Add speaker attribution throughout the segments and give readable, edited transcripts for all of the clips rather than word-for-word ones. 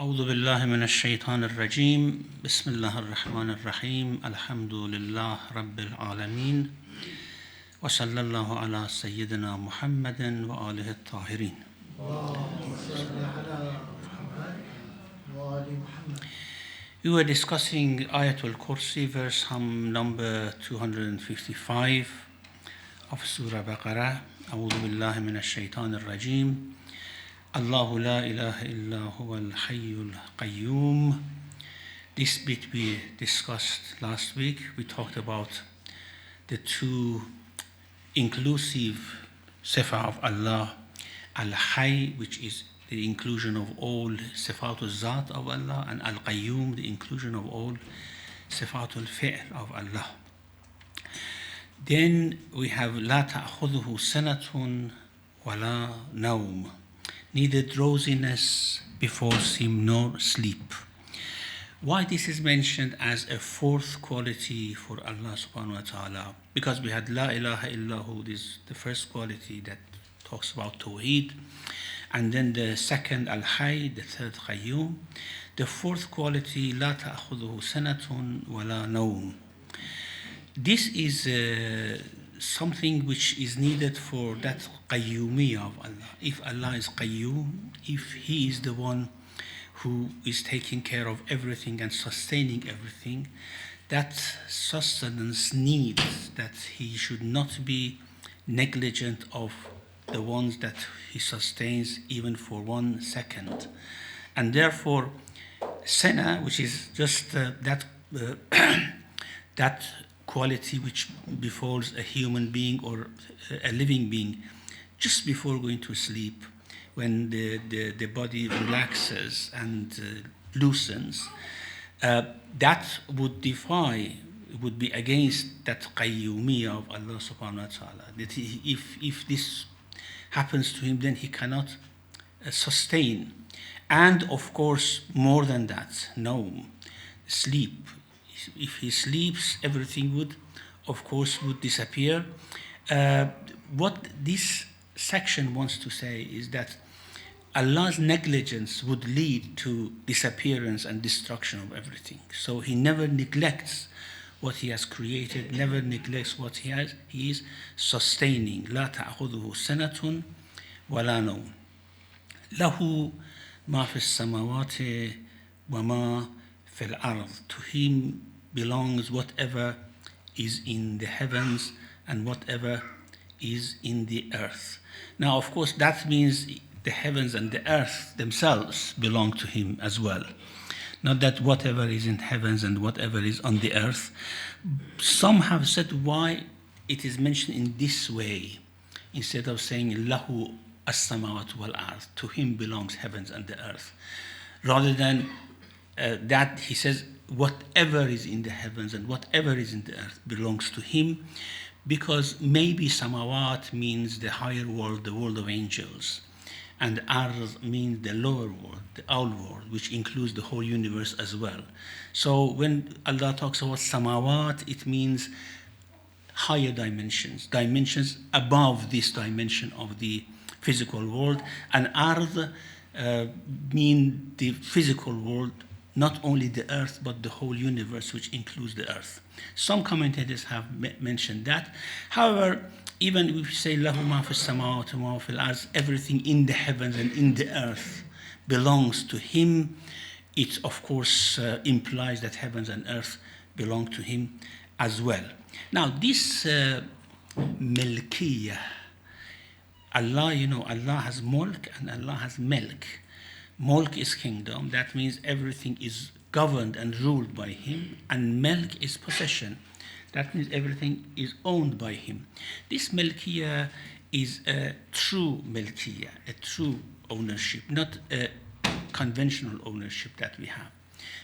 Speaker 1: أعوذ بالله من الشيطان الرجيم بسم الله الرحمن الرحيم الحمد لله رب العالمين وصلى الله على سيدنا محمد وآله الطاهرين. We were discussing Ayatul Kursi, verse number 255 of Surah Baqarah. أعوذ بالله من الشيطان الرجيم الله لا إله إلا هو الحي القيوم. This bit we discussed last week. We talked about the two inclusive sifa of Allah, Al-Hayy, which is the inclusion of all sifatul zat of Allah, and Al-Qayyum, the inclusion of all sifatul fi'l of Allah. Then we have لا تأخذه سنة ولا نوم. Neither drowsiness befalls him nor sleep. Why this is mentioned as a fourth quality for Allah subhanahu wa ta'ala? Because we had La ilaha illahu, this is the first quality that talks about Tawheed, and then the second Al-Hayy, the third Qayyum. The fourth quality, La ta'khudhuhu sanatun wa la nawm. This is something which is needed for that Qayyumiyya of Allah. If Allah is Qayyum, if He is the one who is taking care of everything and sustaining everything, that sustenance needs that He should not be negligent of the ones that He sustains even for 1 second. And therefore, Sana, which is just that quality which befalls a human being or a living being just before going to sleep, when the body relaxes and loosens, that would be against that qayyumiyya of Allah subhanahu wa ta'ala. That if this happens to him, then he cannot sustain. And of course, more than that, sleep. If he sleeps, everything would disappear. What this section wants to say is that Allah's negligence would lead to disappearance and destruction of everything. So He never neglects what He has created, never neglects what He is sustaining. لا تأخذه سنة ولا نوم. له ما في السماوات وما في الأرض. To Him belongs whatever is in the heavens and whatever is in the earth. Now, of course, that means the heavens and the earth themselves belong to Him as well. Not that whatever is in heavens and whatever is on the earth. Some have said why it is mentioned in this way, instead of saying Lahu as-samawat wal ard, to Him belongs heavens and the earth. Rather than that, he says whatever is in the heavens and whatever is in the earth belongs to Him, because maybe samawat means the higher world, the world of angels, and ard means the lower world, the old world, which includes the whole universe as well. So when Allah talks about samawat, it means higher dimensions above this dimension of the physical world, and ard mean the physical world, not only the earth but the whole universe, which includes the earth. Some commentators have mentioned that. However, even if we say lahu ma fi samawati wa ma fil ard, everything in the heavens and in the earth belongs to Him, it of course implies that heavens and earth belong to Him as well. Now this milkiyah, Allah has mulk and Allah has milk. Mulk is kingdom, that means everything is governed and ruled by Him, and milk is possession, that means everything is owned by Him. This milkiyah is a true milkiyah, a true ownership, not a conventional ownership that we have.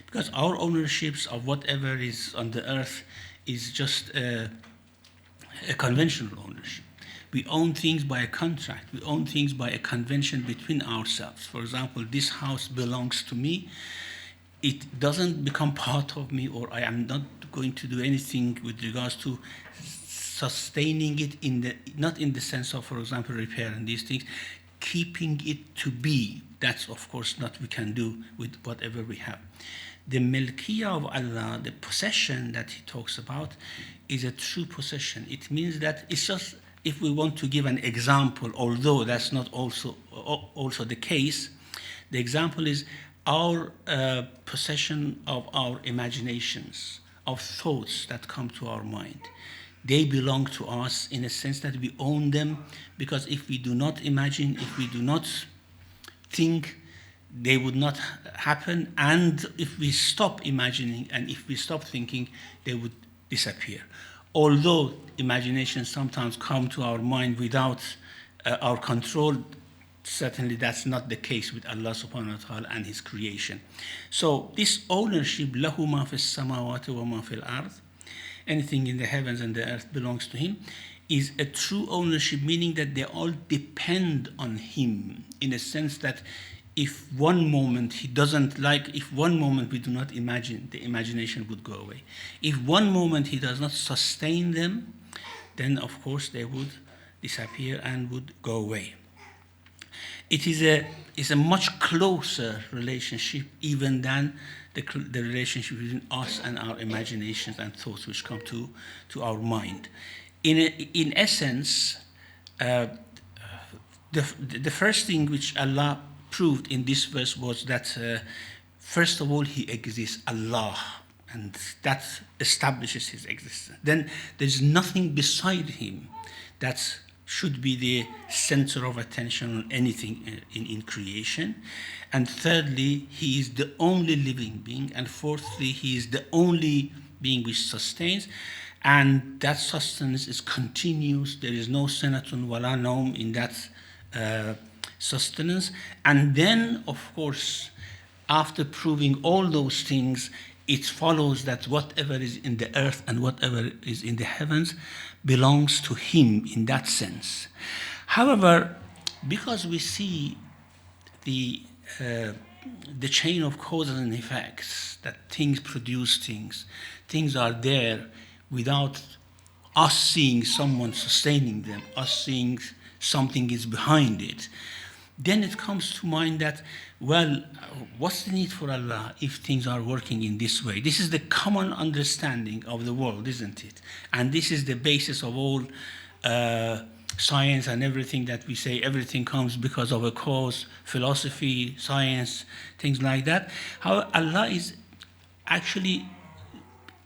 Speaker 1: Because our ownerships of whatever is on the earth is just a conventional ownership. We own things by a contract. We own things by a convention between ourselves. For example, this house belongs to me. It doesn't become part of me, or I am not going to do anything with regards to sustaining it not in the sense of, for example, repair and these things. keeping it to be. That's, of course, not we can do with whatever we have. The milkiyah of Allah, the possession that he talks about, is a true possession. It means that it's just, if we want to give an example, although that's not also the case, the example is our possession of our imaginations, of thoughts that come to our mind. They belong to us in a sense that we own them, because if we do not imagine, if we do not think, they would not happen. And if we stop imagining and if we stop thinking, they would disappear. Although imagination sometimes come to our mind without our control, certainly that's not the case with Allah subhanahu wa ta'ala and his creation. So this ownership, lahu ma fis samawati wa ma fil ard, anything in the heavens and the earth belongs to him, is a true ownership, meaning that they all depend on him, in a sense that if one moment he doesn't like, if one moment we do not imagine, the imagination would go away. If one moment he does not sustain them, then of course they would disappear and would go away. It is a much closer relationship even than the relationship between us and our imaginations and thoughts which come to our mind. In essence, the first thing which Allah proved in this verse was that first of all he exists, Allah, and that establishes his existence. Then there's nothing beside him that should be the center of attention on anything in creation. And thirdly, he is the only living being. And fourthly, he is the only being which sustains. And that sustenance is continuous. There is no sanatun wala naum in that sustenance. And then, of course, after proving all those things, it follows that whatever is in the earth and whatever is in the heavens belongs to him in that sense. However, because we see the chain of causes and effects, that things produce things, things are there without us seeing someone sustaining them, us seeing something is behind it, then it comes to mind that, well, what's the need for Allah if things are working in this way? This is the common understanding of the world, isn't it? And this is the basis of all science and everything that we say, everything comes because of a cause, philosophy, science, things like that. How Allah is actually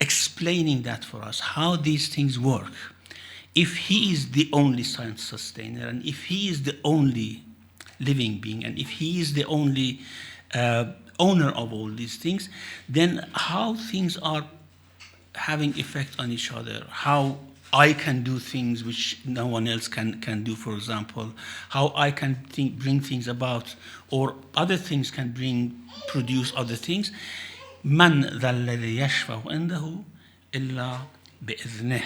Speaker 1: explaining that for us, how these things work. If he is the only science sustainer, and if he is the only living being, and if he is the only owner of all these things, then how things are having effect on each other, how I can do things which no one else can do, for example, how I can bring things about, or other things can produce other things. Man ذا الذي يشفع عنده إلا بإذنه.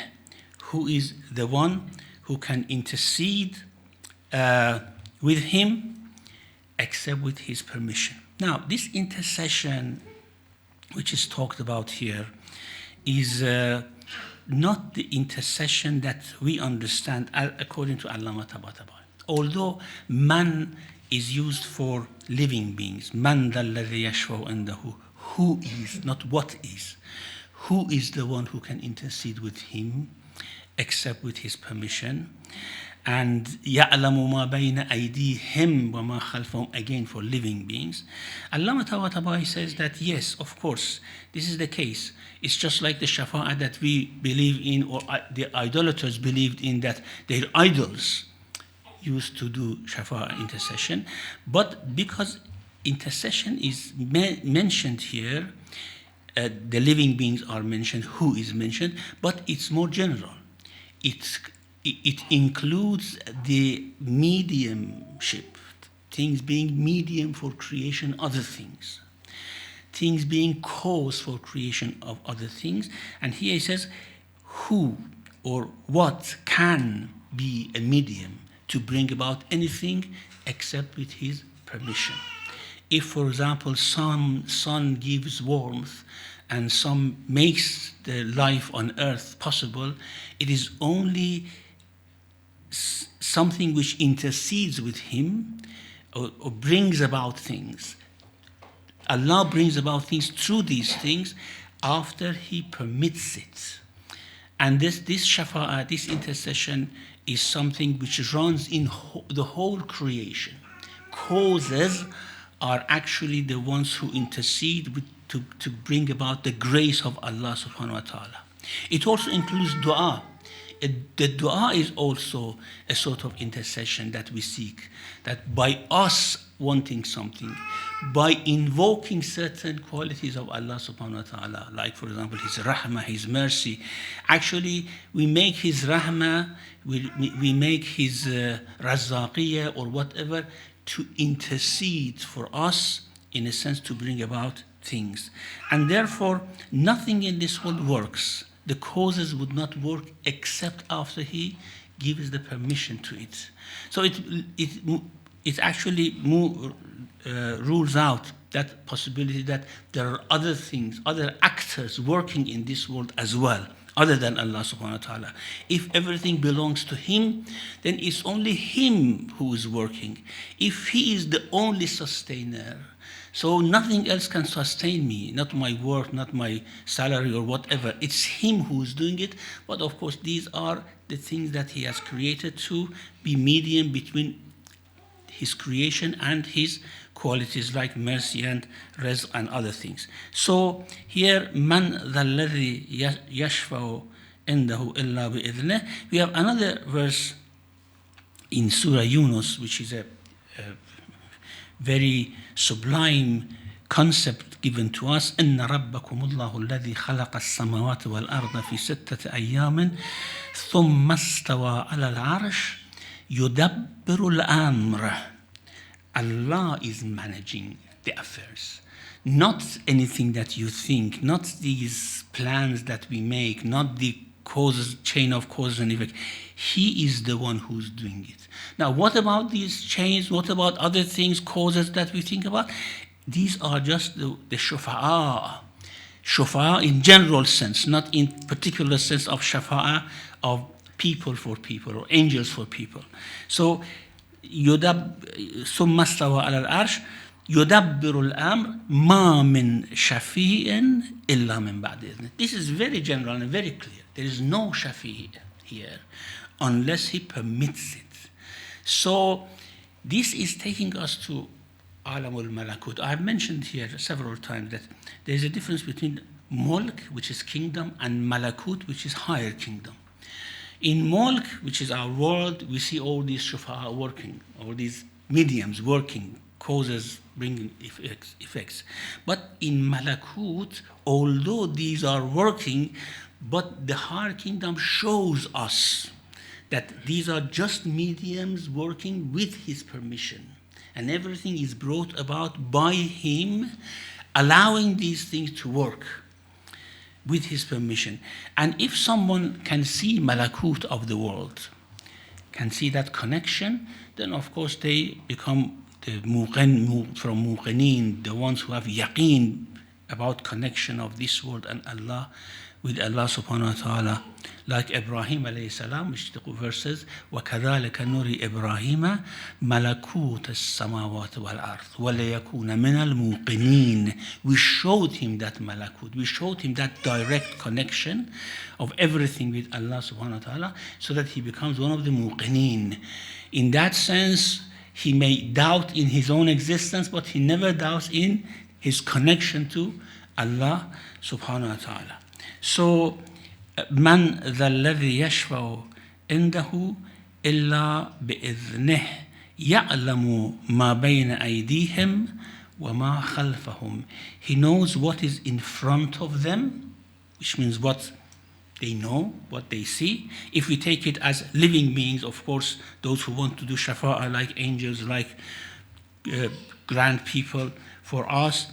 Speaker 1: Who is the one who can intercede with him except with his permission. Now, this intercession which is talked about here is not the intercession that we understand according to Allama Tabatabai. Although man is used for living beings, man ذا الذي يشفع عنده, who is, not what is. Who is the one who can intercede with him except with his permission? And يَعْلَمُ مَا بَيْنَ أَيْدِيهِمْ وَمَا خَلْفَهُمْ, again for living beings. Allama Tabatabai says that yes, of course, this is the case. It's just like the shafa'ah that we believe in, or the idolaters believed in, that their idols used to do shafa'ah, intercession. But because intercession is mentioned here, the living beings are mentioned, who is mentioned, but it's more general. It includes the mediumship, things being medium for creation, other things, things being cause for creation of other things. And here he says, who or what can be a medium to bring about anything except with his permission. If, for example, sun gives warmth and sun makes the life on earth possible, it is only something which intercedes with him or brings about things. Allah brings about things through these things after He permits it. And this shafa'ah, this intercession, is something which runs in the whole creation. Causes are actually the ones who intercede to bring about the grace of Allah subhanahu wa ta'ala. It also includes dua. The dua is also a sort of intercession that we seek, that by us wanting something, by invoking certain qualities of Allah subhanahu wa ta'ala, like for example His rahmah, His mercy, actually we make His rahmah, we make His razzaqiyah or whatever to intercede for us, in a sense to bring about things. And therefore nothing in this world works. The causes would not work except after He gives the permission to it. So it actually rules out that possibility that there are other things, other actors working in this world as well, other than Allah subhanahu wa ta'ala. If everything belongs to Him, then it's only Him who is working. If He is the only sustainer, so nothing else can sustain me, not my work, not my salary or whatever. It's Him who is doing it. But of course, these are the things that He has created to be medium between His creation and His qualities like mercy and rizq and other things. So here, man dha alladhi yashfa'u indahu illa bi'idhnih. We have another verse in Surah Yunus, which is a very sublime concept given to us. إن ربكم الله الذي خلق السماوات والأرض في 6 أيام ثم استوى على العرش يدبر الأمر. Allah is managing the affairs, not anything that you think, not these plans that we make, not the causes, chain of cause and effect. He is the one who's doing it. Now, what about these chains? What about other things, causes that we think about? These are just the shufa'ah. Shufa'ah in general sense, not in particular sense of shafa'ah of people for people or angels for people. So, ثم استوى على العرش يدبر الأمر ما من شفيع إلا من بعد إذنه. This is very general and very clear. There is no shafi here unless He permits it. So this is taking us to alamul malakut. I've mentioned here several times that there is a difference between mulk, which is kingdom, and malakut, which is higher kingdom. In mulk, which is our world, we see all these shufa'a working, all these mediums working, causes bringing effects. But in malakut, although these are working, but the higher kingdom shows us that these are just mediums working with His permission. And everything is brought about by Him, allowing these things to work with His permission. And if someone can see malakut of the world, can see that connection, then of course they become the from muqinin, the ones who have yaqeen about connection of this world and Allah, with Allah subhanahu wa ta'ala. Like Ibrahim alayhi salam, which the verse says, وَكَذَلِكَ نُرِي إِبْرَاهِيمَ مَلَكُوتَ السَّمَاوَاتِ وَالْأَرْضِ وَلَيَكُونَ مِنَ الْمُوقِنِينَ. We showed him that malakut, we showed him that direct connection of everything with Allah subhanahu wa ta'ala, so that he becomes one of the muqinin. In that sense, he may doubt in his own existence, but he never doubts in his connection to Allah subhanahu wa ta'ala. So, من ذا الذي يشفع عنده إلا بإذنه يعلم ما بين أيديهم وما خلفهم. He knows what is in front of them, which means what they know, what they see. If we take it as living beings, of course, those who want to do shafa'ah like angels, like grand people, for us,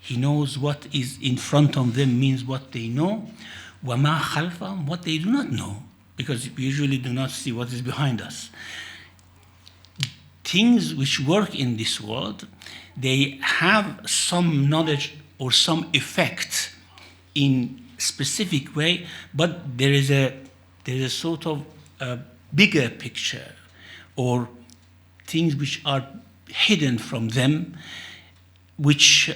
Speaker 1: He knows what is in front of them means what they know. وَمَا خَلْفَهُمْ, what they do not know, because we usually do not see what is behind us. Things which work in this world, they have some knowledge or some effect in specific way, but there is a sort of a bigger picture or things which are hidden from them, which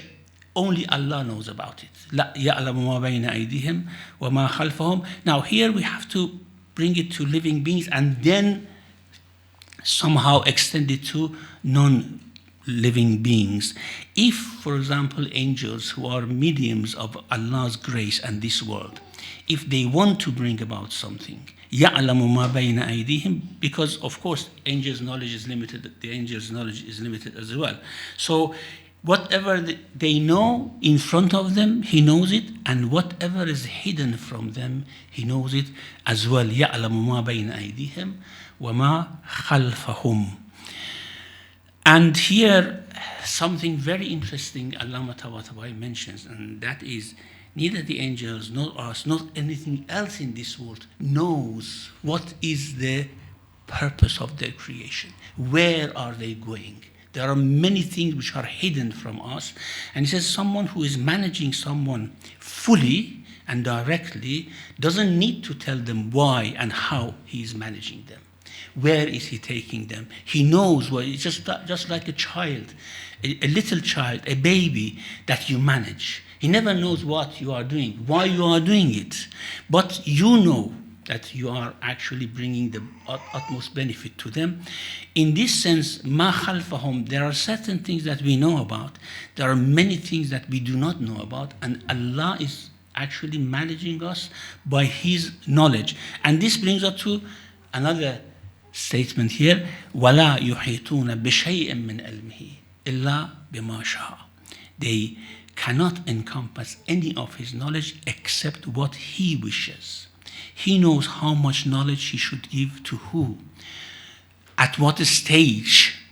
Speaker 1: only Allah knows about it. لا يعلم ما بين أيديهم وما خلفهم. Now here we have to bring it to living beings and then somehow extend it to non-living beings. If, for example, angels who are mediums of Allah's grace and this world, if they want to bring about something, يَعْلَمُ مَا بَيْنَ أَيْدِيهِمْ, because of course angels' knowledge is limited, the angels' knowledge is limited as well. So whatever they know in front of them, he knows it, and whatever is hidden from them, he knows it as well. يَعْلَمُ مَا بَيْنَ أَيْدِيهِمْ وَمَا خَلْفَهُمْ. And here something very interesting Allama Tabatabai mentions, and that is neither the angels nor us, nor anything else in this world knows what is the purpose of their creation. Where are they going? There are many things which are hidden from us. And he says someone who is managing someone fully and directly doesn't need to tell them why and how he is managing them. Where is he taking them? He knows what. It's just like a child, a little child, a baby that you manage. He never knows what you are doing, why you are doing it. But you know that you are actually bringing the utmost benefit to them. In this sense, مَا خَلْفَهُمْ, there are certain things that we know about. There are many things that we do not know about. And Allah is actually managing us by His knowledge. And this brings us to another statement here, وَلَا يُحِيطُونَ بِشَيْءٍ مِّنْ عِلْمِهِ إِلَّا بِمَا شَاءَ. They cannot encompass any of His knowledge except what He wishes. He knows how much knowledge He should give to who, at what stage.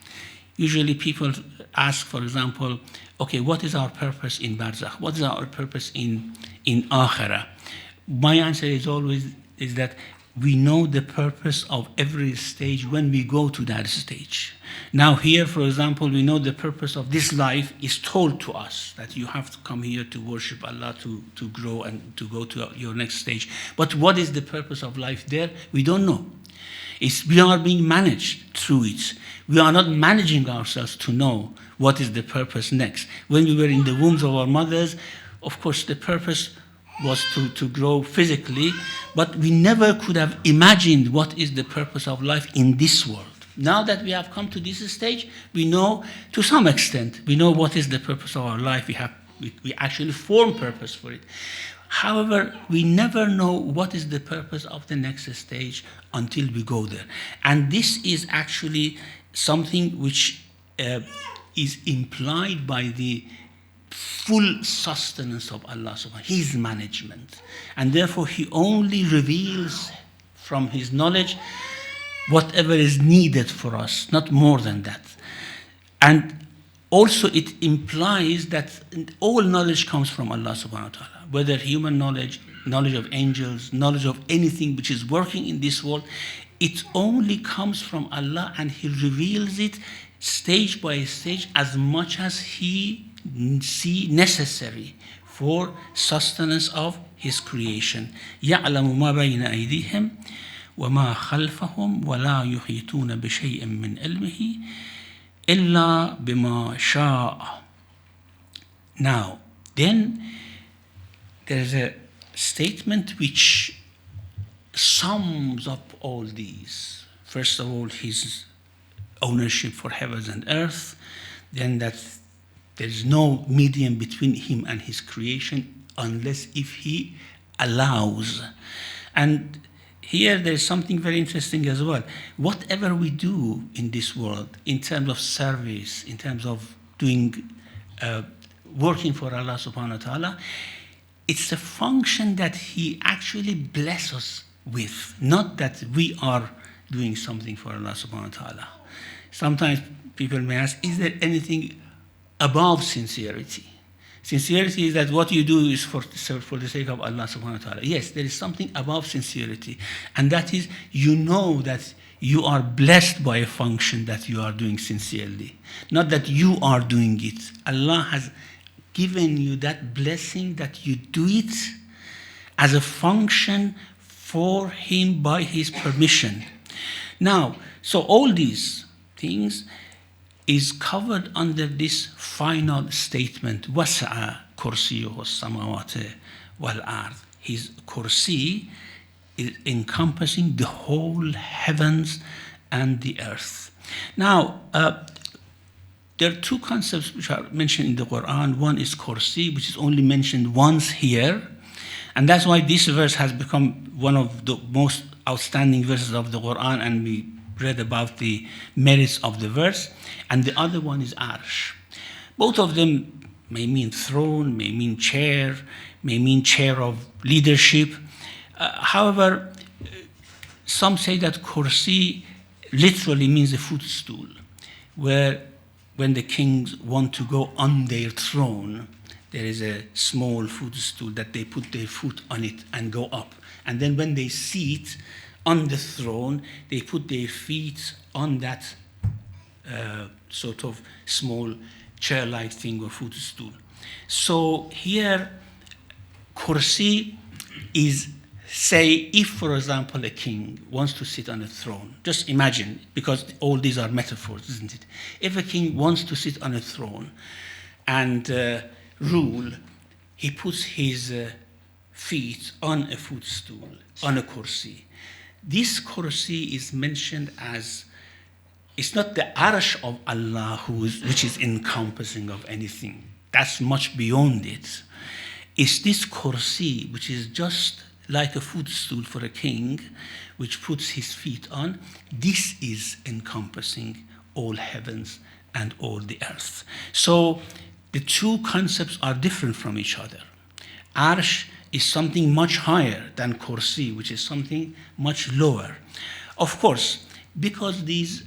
Speaker 1: Usually people ask, for example, okay, what is our purpose in Barzakh? What is our purpose in Akhirah? My answer is always is that we know the purpose of every stage when we go to that stage. Now here, for example, we know the purpose of this life is told to us, that you have to come here to worship Allah, to grow and to go to your next stage. But what is the purpose of life there? We don't know. We are being managed through it. We are not managing ourselves to know what is the purpose next. When we were in the wombs of our mothers, of course, the purpose was to grow physically, but we never could have imagined what is the purpose of life in this world. Now that we have come to this stage, we know to some extent, we know what is the purpose of our life. We actually form purpose for it. However, we never know what is the purpose of the next stage until we go there. And this is actually something which is implied by the full sustenance of Allah subhanahu, His management. And therefore He only reveals from His knowledge whatever is needed for us, not more than that. And also it implies that all knowledge comes from Allah subhanahu wa ta'ala, whether human knowledge, knowledge of angels, knowledge of anything which is working in this world, it only comes from Allah, and He reveals it stage by stage as much as He see necessary for sustenance of His creation. يَعْلَمُ مَا بَيْنَ أَيْدِيهِمْ وَمَا خَلْفَهُمْ وَلَا يُحِيطُونَ بِشَيْءٍ مِّنْ عِلْمِهِ إِلَّا بِمَا شَاءَ. Now, then there's a statement which sums up all these. First of all, His ownership for heavens and earth, then that there is no medium between Him and His creation unless if He allows. And here there is something very interesting as well. Whatever we do in this world, in terms of service, in terms of doing, working for Allah subhanahu wa ta'ala, it's a function that He actually blesses us with, not that we are doing something for Allah subhanahu wa ta'ala. Sometimes people may ask, is there anything above sincerity? Sincerity is that what you do is for the sake of Allah subhanahu wa ta'ala. Yes, there is something above sincerity, and that is you know that you are blessed by a function that you are doing sincerely, not that you are doing it. Allah has given you that blessing that you do it as a function for Him by His permission. Now, So all these things is covered under this final statement, وَسَعَ كُرْسِيُّهُ السَّمَاوَاتِ وَالْأَرْضِ. His kursi is encompassing the whole heavens and the earth. Now, there are two concepts which are mentioned in the Quran. One is kursi, which is only mentioned once here, and that's why this verse has become one of the most outstanding verses of the Quran, and we read about the merits of the verse. And the other one is arsh. Both of them may mean throne, may mean chair, may mean chair of leadership. However, some say that kursi literally means a footstool, where when the kings want to go on their throne, there is a small footstool that they put their foot on it and go up. And then when they sit on the throne, they put their feet on that sort of small chair-like thing or footstool. So here, kursi is, say, if, for example, a king wants to sit on a throne, just imagine, because all these are metaphors, isn't it? If a king wants to sit on a throne and rule, he puts his feet on a footstool, on a kursi. This kursi is mentioned as, it's not the arsh of Allah which is encompassing of anything. That's much beyond it. It's this kursi, which is just like a footstool for a king, which puts his feet on. This is encompassing all heavens and all the earth. So the two concepts are different from each other. Arsh is something much higher than kursi, which is something much lower. Of course, because these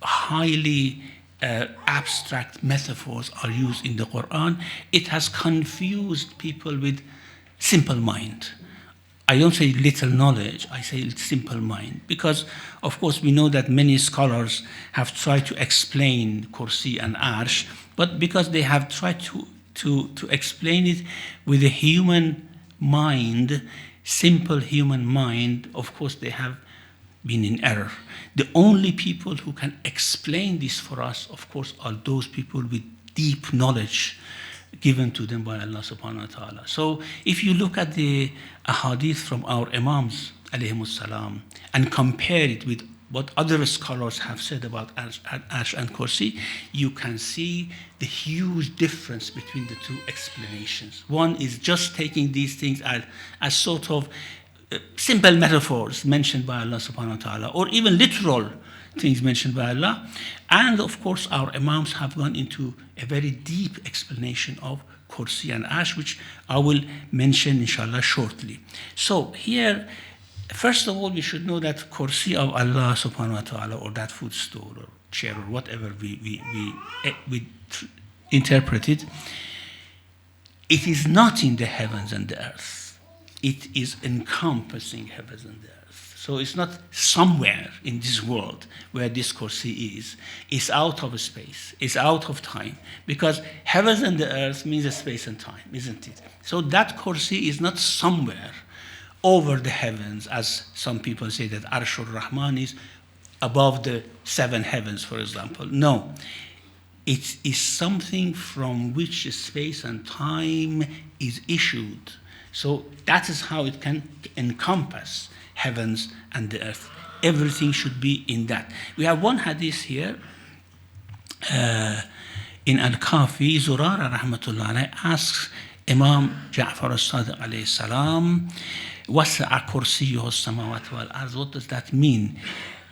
Speaker 1: highly abstract metaphors are used in the Quran, it has confused people with simple mind. I don't say little knowledge, I say simple mind, because of course we know that many scholars have tried to explain kursi and arsh, but because they have tried to explain it with a human mind, simple human mind, of course they have been in error. The only people who can explain this for us, of course, are those people with deep knowledge given to them by Allah subhanahu wa ta'ala. So if you look at the ahadith from our imams, alayhimus salam, and compare it with what other scholars have said about arsh and kursi, you can see the huge difference between the two explanations. One is just taking these things as sort of simple metaphors mentioned by Allah subhanahu wa ta'ala, or even literal things mentioned by Allah. And of course, our imams have gone into a very deep explanation of kursi and arsh, which I will mention inshallah shortly. So here, first of all, we should know that kursi of Allah subhanahu wa ta'ala, or that footstool or chair or whatever we interpret it, it is not in the heavens and the earth. It is encompassing heavens and the earth. So it's not somewhere in this world where this kursi is. It's out of space. It's out of time. Because heavens and the earth means a space and time, isn't it? So that kursi is not somewhere over the heavens, as some people say that Arshur Rahman is above the seven heavens, for example. No. It is something from which space and time is issued. So that is how it can encompass heavens and the earth. Everything should be in that. We have one hadith here in Al-Kafi. Zurara rahmatullah alayhi asks Imam Ja'far al-Sadiq alayhi salam, وَسَعَ كُرْسِيُّهُ السَّمَاوَاتِ وَالْأَرْضِ. What does that mean?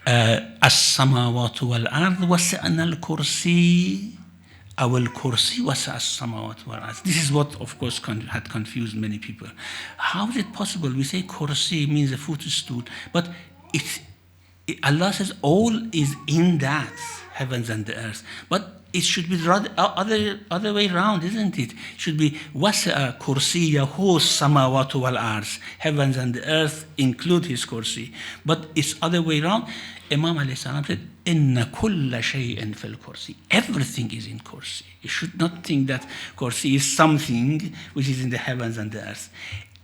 Speaker 1: السَّمَاوَاتُ وَالْأَرْضِ وَسَعَنَا الْكُرْسِي أو الكرسي وسع السماوات والأرض. This is what, of course, had confused many people. How is it possible? We say kursi means a footstool, but Allah says all is in that, heavens and the earth. But it should be the other way around, isn't it? It should be وَسَعَ كُرْسِيَّهُ السَّمَاوَاتُ وَالْأَرْضِ. Heavens and the earth include his kursi. But it's other way around. Imam alayhi salam said, إِنَّ كُلَّ شَيْءٍ فِي الْكُرْسِي. Everything is in kursi. You should not think that kursi is something which is in the heavens and the earth.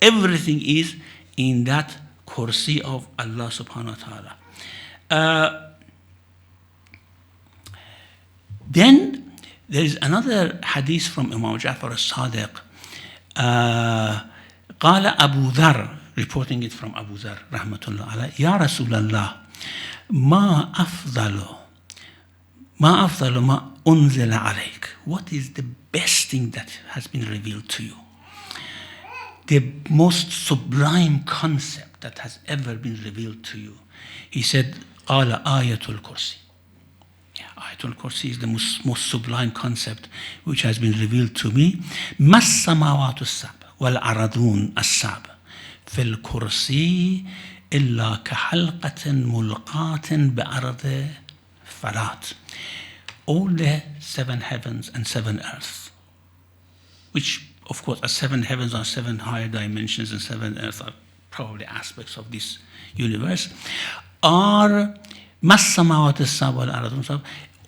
Speaker 1: Everything is in that kursi of Allah subhanahu wa ta'ala. Then there is another hadith from Imam Ja'far al-Sadiq. قال أبو ذر, reporting it from Abu Dhar رحمة الله عليه, يا رسول الله ما أفضل ما أنزل عليك. What is the best thing that has been revealed to you? The most sublime concept that has ever been revealed to you. He said, قال آية الكرسي. Ayatul Kursi is the most sublime concept which has been revealed to me. ما السماوات السبع والأرضون السبع في الكرسي إلا كحلقة ملقاة بأرض فلات. All the 7 heavens and 7 earths, which of course are 7 heavens are 7 higher dimensions and 7 earths are probably aspects of this universe, are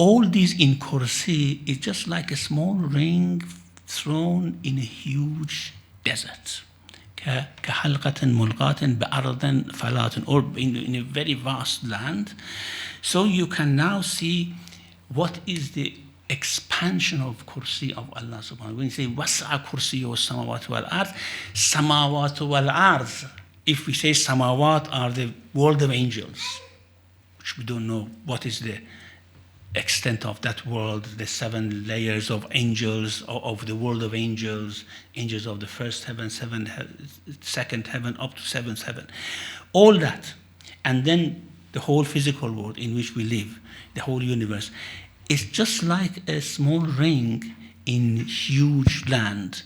Speaker 1: all these in Kursi is just like a small ring thrown in a huge desert. كحلقة ملقاة بأرض فلات, or in a very vast land. So you can now see what is the expansion of Kursi of Allah subhanahu wa ta'ala. When you say وَسْعَ كُرْسِيُّ السَّمَاوَاتِ وَالْأَرْضِ, samawat wal-ard. If we say samawat are the world of angels, which we don't know what is the extent of that world, the 7 layers of angels, of the world of angels, angels of the first heaven, second heaven, up to 7th heaven. All that, and then the whole physical world in which we live, the whole universe, is just like a small ring in huge land,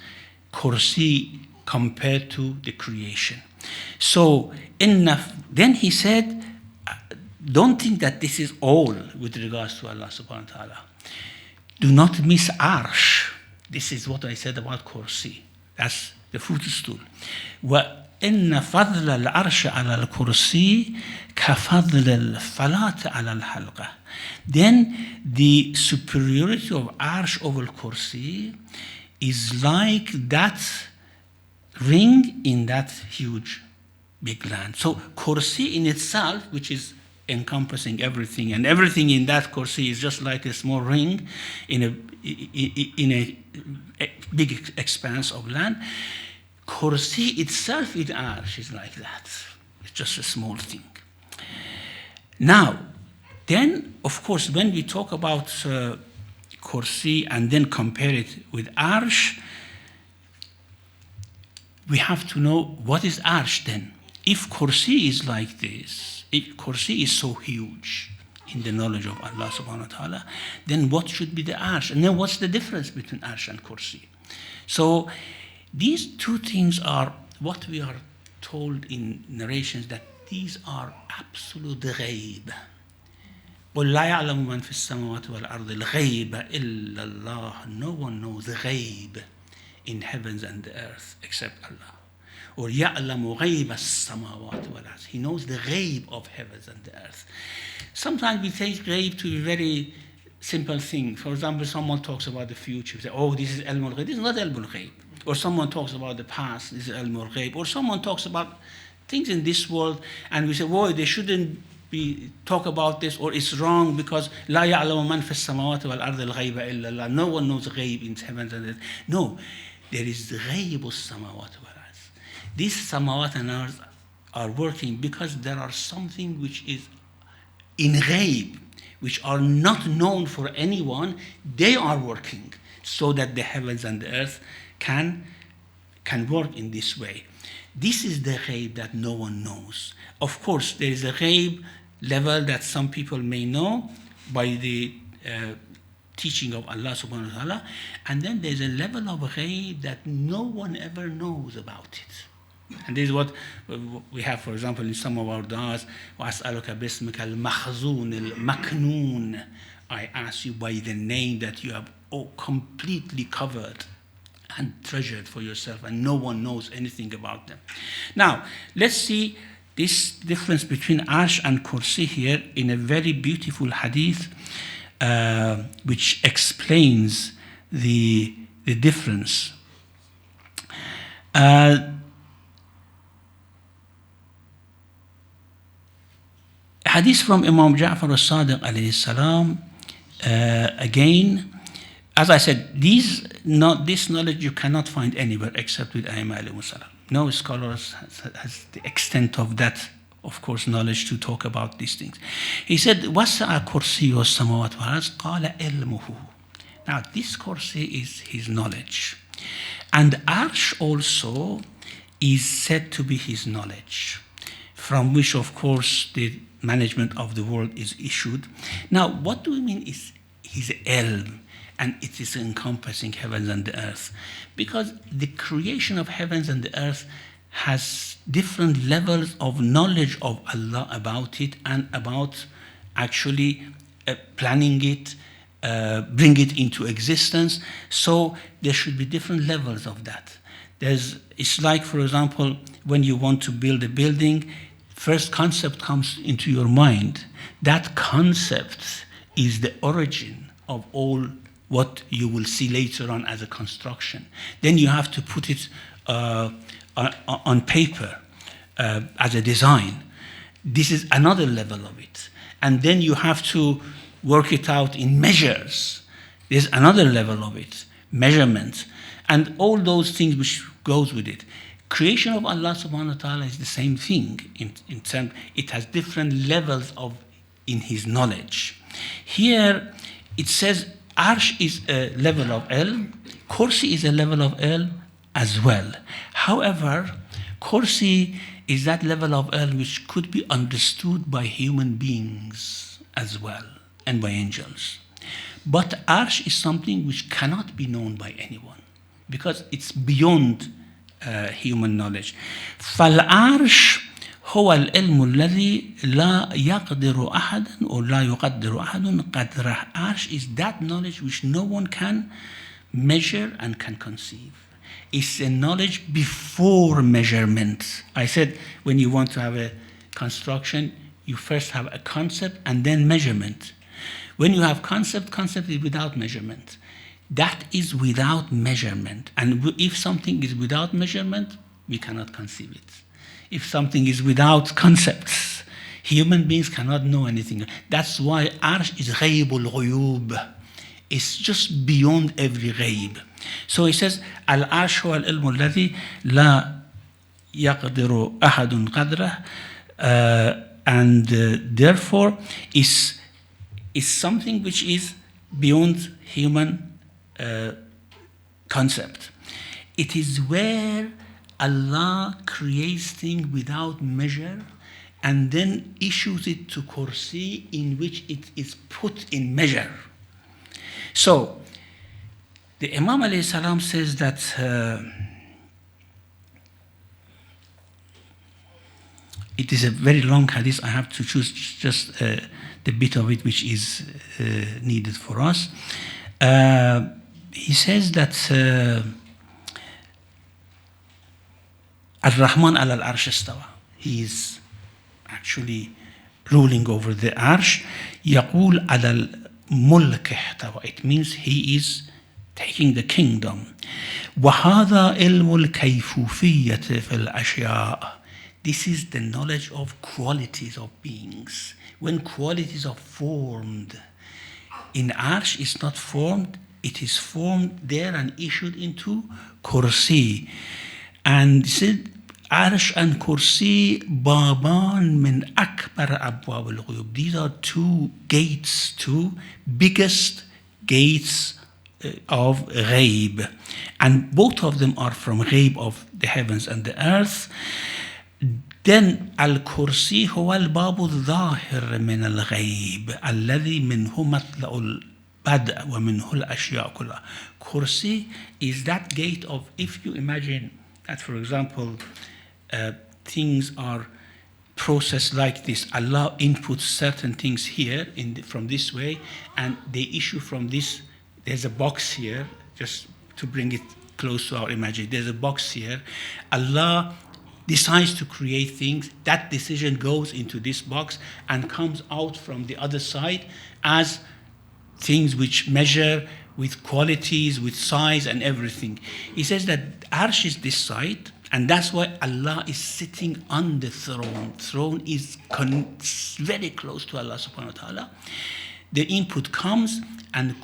Speaker 1: Kursi, compared to the creation. So, then he said, don't think that this is all with regards to Allah subhanahu wa ta'ala. Do not miss Arsh. This is what I said about Kursi. That's the footstool. وَإِنَّ فَضْلَ الْعَرْشِ عَلَى الْكُرْسِي كَفَضْلِ الْفَلَاةِ عَلَى الْحَلْقَةِ. Then the superiority of Arsh over Kursi is like that ring in that huge big land. So Kursi in itself, which is encompassing everything, and everything in that Kursi is just like a small ring in a big expanse of land. Kursi itself in Arsh is like that. It's just a small thing. Now, then, of course, when we talk about Kursi and then compare it with Arsh, we have to know what is Arsh then. If Kursi is like this, if Kursi is so huge in the knowledge of Allah subhanahu wa ta'ala, then what should be the Arsh? And then what's the difference between Arsh and Kursi? So these two things are what we are told in narrations, that these are absolute ghaib. قُلْ لَا يَعْلَمُ مَنْ فِي السَّمَاوَاتِ وَالْأَرْضِ الْغَيْبَ إِلَّا اللَّهُ. No one knows the ghaib in heavens and the earth except Allah. Or يَعْلَمُ غَيْبَ السَّمَاوَاتِ وَالْأَرْضِ. He knows the ghaib of heavens and the earth. Sometimes we take ghaib to be very simple thing. For example, someone talks about the future. We say, oh, this is ilm al-ghaib. This is not ilm al-ghaib. Or someone talks about the past. This is ilm al-ghaib. Or someone talks about things in this world, and we say, whoa, they shouldn't talk about this, or it's wrong because لا يعلم من في السماوات والأرض الغيب إلا الله. No one knows ghaib in heaven and earth. No, there is the ghaib السماوات والأرض. These samawat and earth are working because there are something which is in ghaib, which are not known for anyone. They are working so that the heavens and the earth can work in this way. This is the ghaib that no one knows. Of course, there is a ghaib level that some people may know by the teaching of Allah subhanahu wa ta'ala, and then there's a level of ghaib that no one ever knows about it. And this is what we have, for example, in some of our du'as, وَأَسْأَلُكَ بِاسْمِكَ الْمَخْزُونِ الْمَكْنُونِ. I ask you by the name that you have completely covered and treasured for yourself, and no one knows anything about them. Now, let's see this difference between Arsh and Kursi here in a very beautiful hadith which explains the difference. Hadith from Imam Ja'far al-Sadiq alayhi salam, Again, as I said, this knowledge you cannot find anywhere except with Aimah alayhi salam. No scholar has the extent of that, of course, knowledge to talk about these things. He said, وَسَعَ كُرْسِيُّ السَّمَاوَاتِ وَالْأَرْضِ قَالَ عِلْمُهُ. Now, this kursi is his knowledge. And Arsh also is said to be his knowledge, from which, of course, the management of the world is issued. Now, what do we mean is his ilm, and it is encompassing heavens and the earth? Because the creation of heavens and the earth has different levels of knowledge of Allah about it and about actually planning it, bring it into existence. So there should be different levels of that. It's like, for example, when you want to build a building, first concept comes into your mind. That concept is the origin of all what you will see later on as a construction. Then you have to put it on paper as a design. This is another level of it. And then you have to work it out in measures. There's another level of it, measurement, and all those things which goes with it. Creation of Allah subhanahu wa ta'ala is the same thing. In terms, it has different levels in his knowledge. Here it says Arsh is a level of ilm, Kursi is a level of ilm as well. However, Kursi is that level of ilm which could be understood by human beings as well and by angels. But Arsh is something which cannot be known by anyone because it's beyond human knowledge. فالعرش هو العلم الذي لا يقدر أحد or لا يقدر أحد قدره. Arsh is that knowledge which no one can measure and can conceive. It's a knowledge before measurement. I said when you want to have a construction, you first have a concept and then measurement. When you have concept is without measurement. That is without measurement. And if something is without measurement, we cannot conceive it. If something is without concepts, human beings cannot know anything. That's why Arsh is ghaybul ghuyub. It's just beyond every ghaib. So he says, Al-Arsh huwa al-ilmu alladhi la yaqdiru ahadun qadrah. And therefore is something which is beyond human concept. It is where Allah creates things without measure and then issues it to Kursi in which it is put in measure. So the Imam alayhi salam says that it is a very long hadith. I have to choose just the bit of it which is needed for us. He says that Ar-Rahman al-Arsh istawa. He is actually ruling over the Arsh. يقول على الملك احتوى. It means he is taking the kingdom. وهذا علم الكيفوفية في الأشياء. This is the knowledge of qualities of beings. When qualities are formed, in Arsh it's not formed, it is formed there and issued into Kursi. And he said, Arsh and Kursi baban min akbar abwab al-ghuyub. These are two gates, two biggest gates of ghaib. And both of them are from ghaib of the heavens and the earth. Then al-Kursi huwa al-babu al-zahir min al-ghaib alladhi minhu matla'u al-bad' wa minhu al-ashya' kullaha. Kursi is that gate of, if you imagine that, for example, things are processed like this. Allah inputs certain things here from this way, and they issue from this. There's a box here, just to bring it close to our imagination. There's a box here. Allah decides to create things. That decision goes into this box and comes out from the other side as things which measure with qualities, with size and everything. He says that Arsh is this side, and that's why Allah is sitting on the throne. Throne is very close to Allah subhanahu wa ta'ala. The input comes, and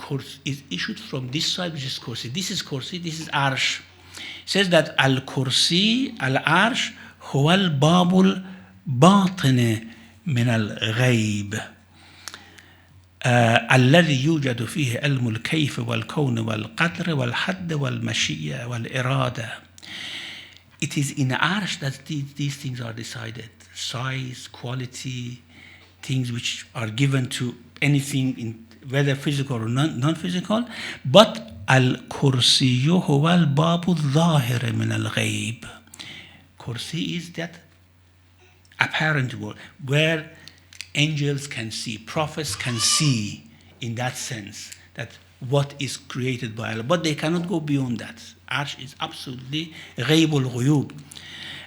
Speaker 1: is issued from this side, which is kursi. This is kursi, this is arsh. It says that al-kursi, al-arsh, huwa al-babul batin min al-ghayb. الذي يوجد فيه علم الكيف والكون والقدر والحد والمشيئة والإرادة. It is in Arsh that these things are decided. Size, quality, things which are given to anything, whether physical or non-physical. But al-kursi huwa al-babu al-zahir min al-ghayb. Kursi is that apparent world where angels can see, prophets can see, in that sense, that what is created by Allah. But they cannot go beyond that. Arsh is absolutely ghaybul ghuyub.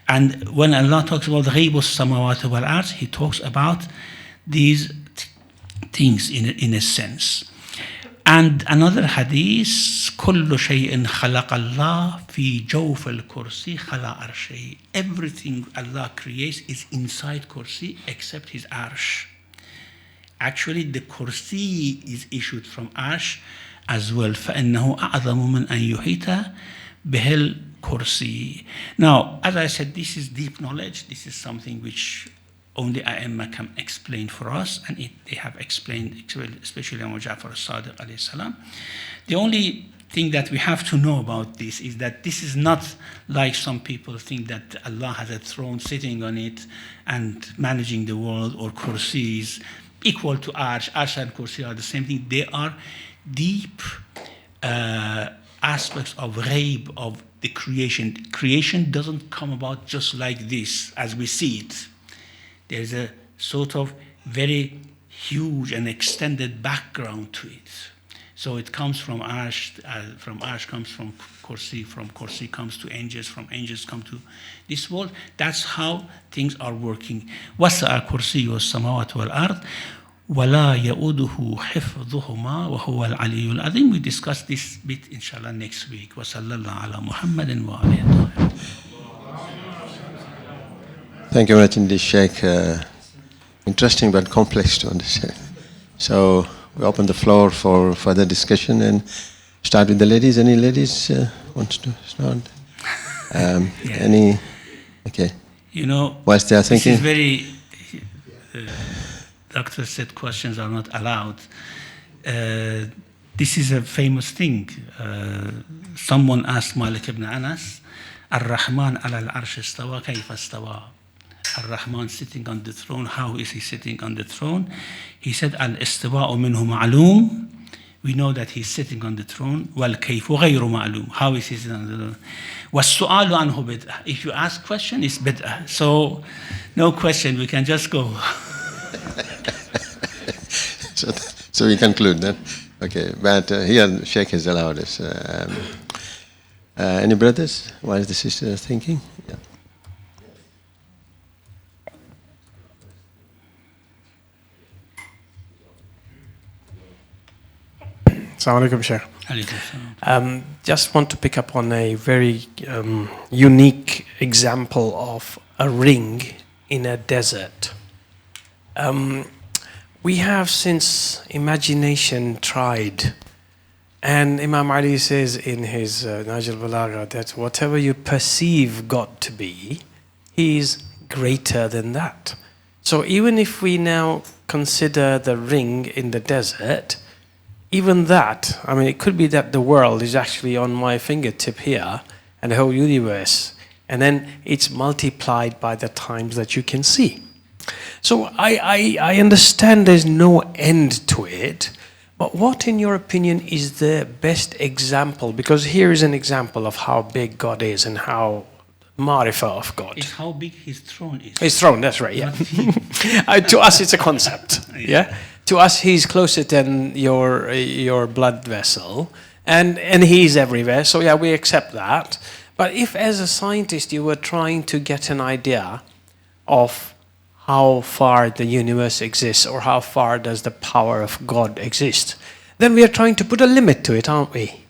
Speaker 1: And when Allah talks about ghaybul samawati wal arsh, He talks about these things in a sense. And another hadith, كل شيء خلق الله في جوف الكرسي خلا عرشه. Everything Allah creates is inside kursi except His arsh. Actually, the kursi is issued from arsh as well. فإنه أعظم من أن يحيط به الكرسي. Now, as I said, this is deep knowledge. This is something which only A'imma can explain for us, and they have explained, especially Imam Ja'far al-Sadiq alayhi salam. The only thing that we have to know about this is that this is not like some people think that Allah has a throne sitting on it and managing the world, or kursi is equal to arsh. Arsh and kursi are the same thing. They are deep aspects of ghaib, of the creation. Creation doesn't come about just like this as we see it. There's a sort of very huge and extended background to it. So it comes from arsh comes from kursi comes to angels, from angels come to this world. That's how things are working. وَسَعَ كُرْسِيُّ السَّمَاوَاتِ وَالْأَرْضِ وَلَا يَؤُودُهُ حِفْظُهُمَا وَهُوَ الْعَلِيُّ الْعَظِيمُ. We discuss this bit inshallah next week. وَصَلَّى اللَّهُ عَلَى مُحَمَّدٍ وَآلِهِ الطاهرين.
Speaker 2: Thank you very much indeed, Sheikh. Interesting but complex to understand. So we open the floor for further discussion and start with the ladies. Any ladies want to start?
Speaker 1: Yeah.
Speaker 2: Any? Okay.
Speaker 1: You know,
Speaker 2: whilst they are thinking,
Speaker 1: this is very. Doctor said questions are not allowed. This is a famous thing. Someone asked Malik ibn Anas, Ar-Rahman ala al-arsh istawa, kayfa istawa? Ar-Rahman sitting on the throne, how is He sitting on the throne? He said, Al-istiwa'u minhu ma'loom. We know that He's sitting on the throne. Wal-kayfu ghayru ma'loom. How is He sitting on the throne? Was-su'alu anhu bid'ah. If you ask question, it's bid'ah. So, no question, we can just go.
Speaker 2: so we conclude that. Okay, but here Sheikh has allowed us. Any brothers? What is the sister thinking? Yeah.
Speaker 3: Assalamu alaikum, Shaykh. Just want to pick up on a very unique example of a ring in a desert. We have since imagination tried, and Imam Ali says in his Nahj al-Balagha that whatever you perceive God to be, He is greater than that. So even if we now consider the ring in the desert, even that, I mean, it could be that the world is actually on my fingertip here, and the whole universe, and then it's multiplied by the times that you can see. So I understand there's no end to it, but what, in your opinion, is the best example? Because here is an example of how big God is and how Ma'rifah of God.
Speaker 1: It's how big His throne is.
Speaker 3: His throne, that's right, yeah. To us, it's a concept, yeah? To us, He's closer than your blood vessel, and He's everywhere, so yeah, we accept that. But if, as a scientist, you were trying to get an idea of how far the universe exists, or how far does the power of God exist, then we are trying to put a limit to it, aren't we?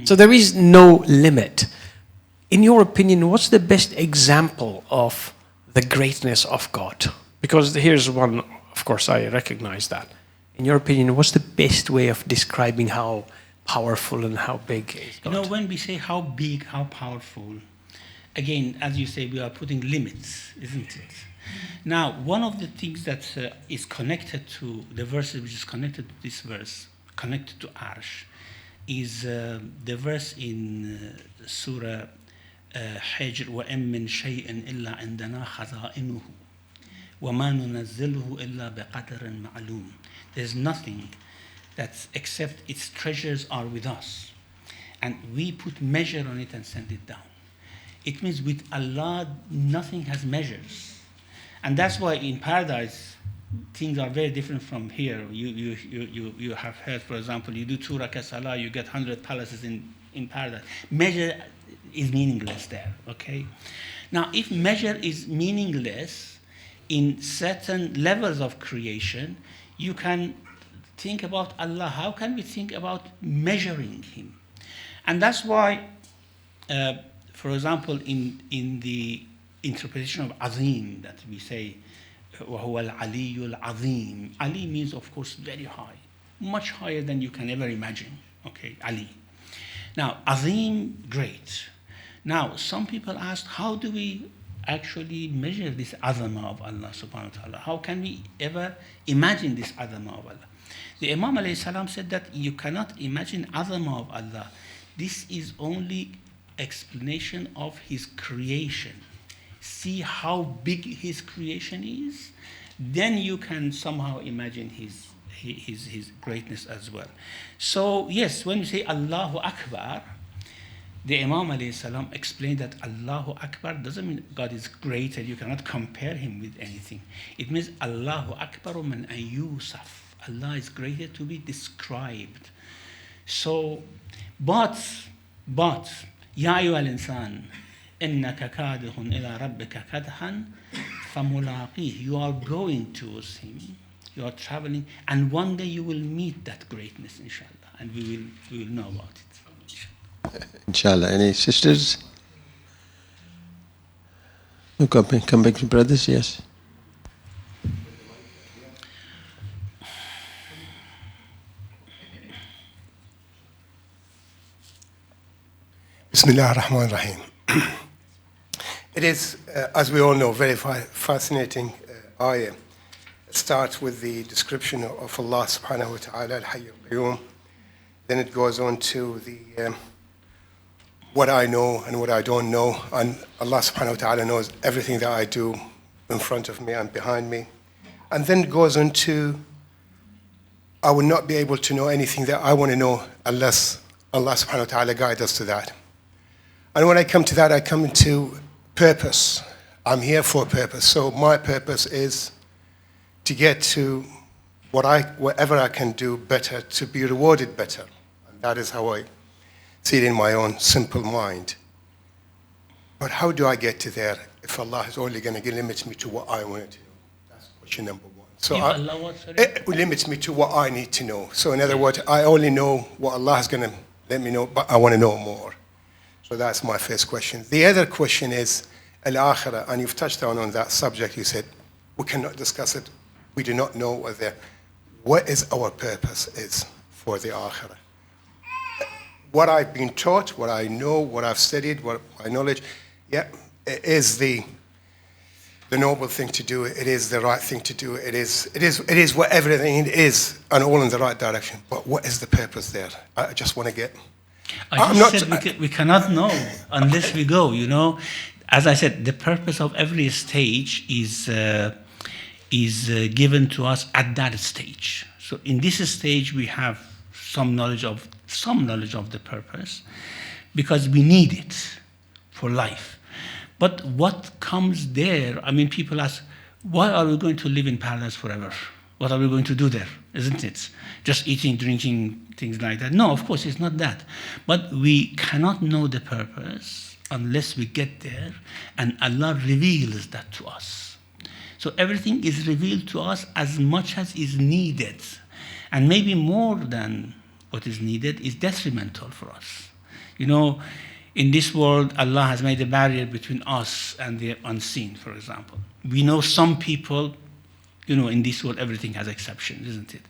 Speaker 3: So there is no limit. In your opinion, what's the best example of the greatness of God? Because here's one, of course, I recognize that. In your opinion, what's the best way of describing how powerful and how big is God?
Speaker 1: You know, when we say how big, how powerful, again, as you say, we are putting limits, isn't it? Now, one of the things that is connected to the verses, which is connected to this verse, connected to Arsh, is the verse in Surah Hijr, وَإِن مِّن شَيْءٍ إِلَّا عِندَنَا خَزَائِنُهُ وَمَا نُنَزِّلُهُ إِلَّا بِقَدْرٍ مَعْلُومٍ. There's nothing that's except its treasures are with us, and we put measure on it and send it down. It means with Allah, nothing has measures. And that's why in paradise, things are very different from here. You have heard, for example, you do 2 rakah salah, you get 100 palaces in paradise. Measure is meaningless there, okay? Now, if measure is meaningless in certain levels of creation, you can think about Allah. How can we think about measuring Him? And that's why, for example, in the interpretation of Azim that we say, وَهُوَ الْعَلِيُّ الْعَظِيمُ. Ali means, of course, very high, much higher than you can ever imagine. Okay, Ali. Now, Azim, great. Now, some people ask, how do we actually measure this azama of Allah subhanahu wa ta'ala? How can we ever imagine this azama of Allah? The Imam alayhi salam said that you cannot imagine azama of Allah. This is only explanation of His creation. See how big His creation is, then you can somehow imagine His greatness as well. So yes, when you say Allahu Akbar, the Imam alayhi salam explained that Allahu Akbar doesn't mean God is greater, you cannot compare Him with anything. It means Allahu Akbar min an yusaf. Allah is greater to be described. So, but, Ya ayyuhal insan, إِنَّكَ كَادِحٌ إِلَىٰ رَبِّكَ كَدْحًا فَمُلَاقِيهِ. You are going towards Him, you are traveling, and one day you will meet that greatness, inshallah, and we will know about it.
Speaker 2: Inshallah. Any sisters? No, come back to brothers, yes.
Speaker 4: Bismillah ar-Rahman ar-Rahim. It is, as we all know, very fascinating ayah. It starts with the description of Allah subhanahu wa ta'ala, al-Hayy al-Qayyum. Then it goes on to the what I know and what I don't know. And Allah subhanahu wa ta'ala knows everything that I do in front of me and behind me. And then it goes on to, I will not be able to know anything that I want to know unless Allah subhanahu wa ta'ala guides us to that. And when I come to that, I come into purpose. I'm here for a purpose. So my purpose is to get to whatever I can do better, to be rewarded better. And that is how I see it in my own simple mind. But how do I get to there if Allah is only going to limit me to what I want to know? That's question number one. So it limits me to what I need to know. So in other words, I only know what Allah is going to let me know, but I want to know more. So that's my first question. The other question is al-akhirah, and you've touched on that subject. You said we cannot discuss it. We do not know what is our purpose is for the akhirah. What I've been taught, what I know, what I've studied, what my knowledge, yeah, it is the noble thing to do. It is the right thing to do. It is what everything is, and all in the right direction. But what is the purpose there? I just want to get.
Speaker 1: We cannot know unless we go, you know. As I said, the purpose of every stage is given to us at that stage. So in this stage, we have some knowledge of the purpose because we need it for life. But what comes there, I mean, people ask, why are we going to live in paradise forever? What are we going to do there? Isn't it? Just eating, drinking, things like that. No, of course, it's not that. But we cannot know the purpose unless we get there, and Allah reveals that to us. So everything is revealed to us as much as is needed. And maybe more than what is needed is detrimental for us. You know, in this world, Allah has made a barrier between us and the unseen, for example. We know some people You know, in this world, everything has exceptions, isn't it?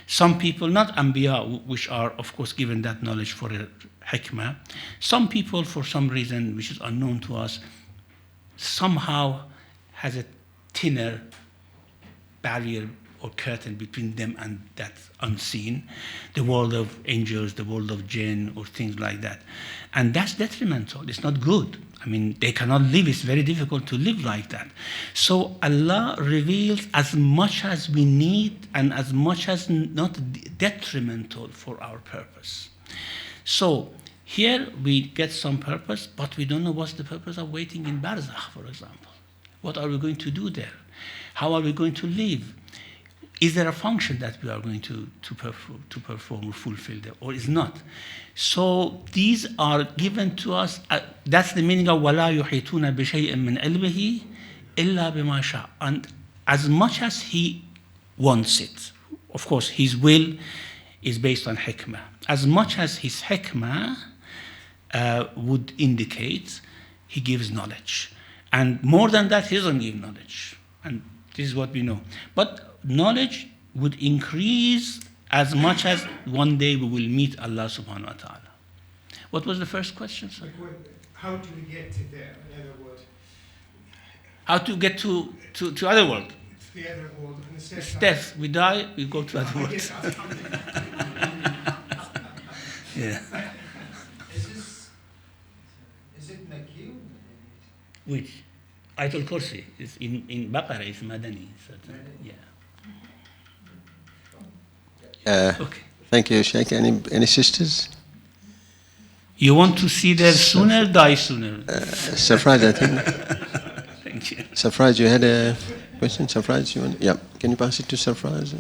Speaker 1: Some people, not Anbiya, which are, of course, given that knowledge for a hikmah. Some people, for some reason which is unknown to us, somehow has a thinner barrier or curtain between them and that unseen, the world of angels, the world of jinn, or things like that. And that's detrimental. It's not good. I mean, they cannot live. It's very difficult to live like that. So Allah reveals as much as we need and as much as not detrimental for our purpose. So here we get some purpose, but we don't know what's the purpose of waiting in Barzakh, for example. What are we going to do there? How are we going to live? Is there a function that we are going to perform or fulfill there, or is not? So these are given to us. That's the meaning of وَلَا يُحِيطُونَ بِشَيْءٍ مِّنْ عِلْمِهِ إِلَّا بِمَا شَاءَ. And as much as He wants it, of course, His will is based on hikmah. As much as His hikmah would indicate, He gives knowledge. And more than that, He doesn't give knowledge. And this is what we know. But knowledge would increase as much as one day we will meet Allah subhanahu wa ta'ala. What was the first question, sir?
Speaker 4: How do we get to there? In other words,
Speaker 1: how to get to other world?
Speaker 4: The other world.
Speaker 1: It's death. We die, we go to other world. Yeah.
Speaker 5: Is it Makki?
Speaker 1: Which? Ayatul Kursi is in Baqarah is Madani. Yeah. Okay.
Speaker 2: Thank you, Shaykh. Any sisters?
Speaker 1: You want to see there sooner, die sooner?
Speaker 2: Surprise, I think.
Speaker 1: Thank you.
Speaker 2: Surprise, you had a question? Surprise, you want? Yeah. Can you pass it to Surprise?